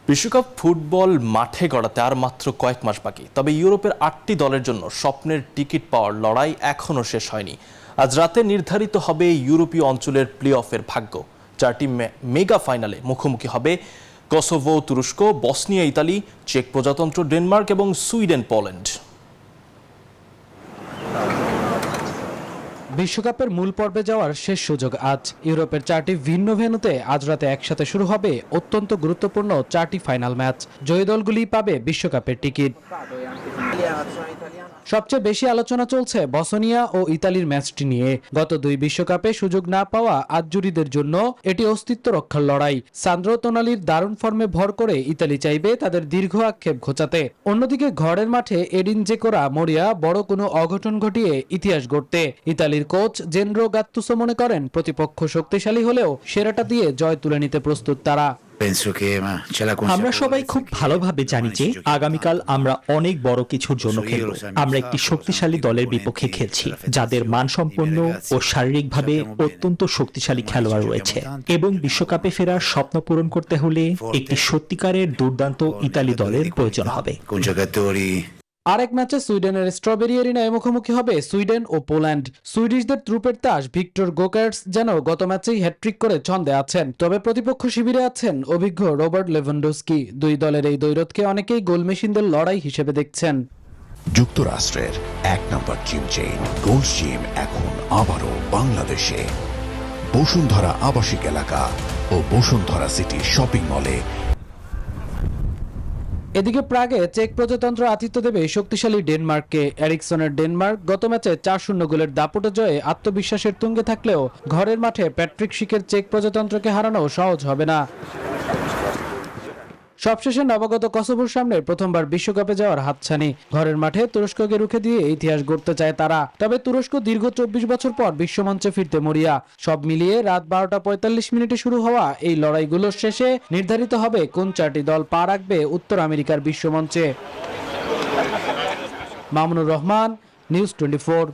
বিশ্বকাপ ফুটবল মাঠে গড়াতে আর মাত্র কয়েক মাস বাকি। তবে ইউরোপের ৮টি দলের জন্য স্বপ্নের টিকিট পাওয়ার লড়াই এখনও শেষ হয়নি। আজ রাতে নির্ধারিত হবে ইউরোপীয় অঞ্চলের প্লে অফের ভাগ্য। 4টি মেগা ফাইনালে মুখোমুখি হবে কসোভো তুরস্ক, বসনিয়া ইতালি, চেক প্রজাতন্ত্র ডেনমার্ক এবং সুইডেন পোল্যান্ড। বিশ্বকাপের মূল পর্বে যাওয়ার শেষ সুযোগ আজ। ইউরোপের 4টি ভিন্ন ভেন্যুতে আজ রাতে একসাথে শুরু হবে অত্যন্ত গুরুত্বপূর্ণ 4টি ফাইনাল ম্যাচ। জয়ী দলগুলি পাবে বিশ্বকাপের টিকিট। সবচেয়ে বেশি আলোচনা চলছে বসনিয়া ও ইতালির ম্যাচটি নিয়ে। গত 2 বিশ্বকাপে সুযোগ না পাওয়া আজজুরিদের জন্য এটি অস্তিত্ব রক্ষার লড়াই। সান্দ্রো তোনালির দারুণ ফর্মে ভর করে ইতালি চাইবে তাদের দীর্ঘ আক্ষেপ ঘোচাতে। অন্যদিকে ঘরের মাঠে এডিন জেকোরা মরিয়া বড় কোনো অঘটন ঘটিয়ে ইতিহাস গড়তে। ইতালির কোচ জেনরো গাত্তুসো মনে করেন প্রতিপক্ষ শক্তিশালী হলেও সেরাটা দিয়ে জয় তুলে নিতে প্রস্তুত তারা। আমরা সবাই খুব ভালোভাবে জানি যে আগামীকাল আমরা অনেক বড় কিছুর জন্য খেলব। আমরা একটি শক্তিশালী দলের বিপক্ষে খেলছি, যাদের মানসম্পন্ন ও শারীরিকভাবে অত্যন্ত শক্তিশালী খেলোয়াড় রয়েছে, এবং বিশ্বকাপে ফেরার স্বপ্ন পূরণ করতে হলে একটি সত্যিকারের দুর্দান্ত ইতালি দলের প্রয়োজন হবে। আরেক ম্যাচে সুইডেনের স্ট্রবেরি এরিনায় মুখোমুখি হবে সুইডেন ও পোল্যান্ড। সুইডিশদের ট্রুপের তাস ভিক্টর গোকার্টস যেন গত ম্যাচেই হ্যাটট্রিক করে ছন্দে আছেন। তবে প্রতিপক্ষ শিবিরে আছেন অভিজ্ঞ রবার্ট লেভানডস্কি। দুই দলের এই দ্বৈরথকে অনেকেই গোল মেশিনদের লড়াই হিসেবে দেখছেন। যুক্তরাষ্ট্রের 1 নম্বর জিম চেইন গোল্ড জিম এখন আবারও বাংলাদেশে। বসুন্ধরা আবাসিক এলাকা ও বসুন্ধরা সিটি শপিং মলে। এদিকে প্রাগে চেক প্রজাতন্ত্র আতিথ্য দেবে শক্তিশালী ডেনমার্ককে। এরিকসনের ডেনমার্ক গত ম্যাচে 4-0 গোলের দাপটে জয়ে আত্মবিশ্বাসের তুঙ্গে থাকলেও ঘরের মাঠে প্যাট্রিক শিকের চেক প্রজাতন্ত্রকে হারানো সহজ হবে না। সবশেষে নবাগত কসোভোর সামনে প্রথমবার বিশ্বকাপে যাওয়ার হাতছানি। ঘরের মাঠে তুরস্ককে রুখে দিয়ে ইতিহাস গড়তে চায় তারা। তবে তুরস্ক দীর্ঘ 24 বছর পর বিশ্বমঞ্চে ফিরতে মরিয়া। সব মিলিয়ে রাত 12টা 45 মিনিটে শুরু হওয়া এই লড়াইগুলোর শেষে নির্ধারিত হবে কোন 4টি দল পা রাখবে উত্তর আমেরিকার বিশ্বমঞ্চে। মামুনুর রহমান, নিউজ 24।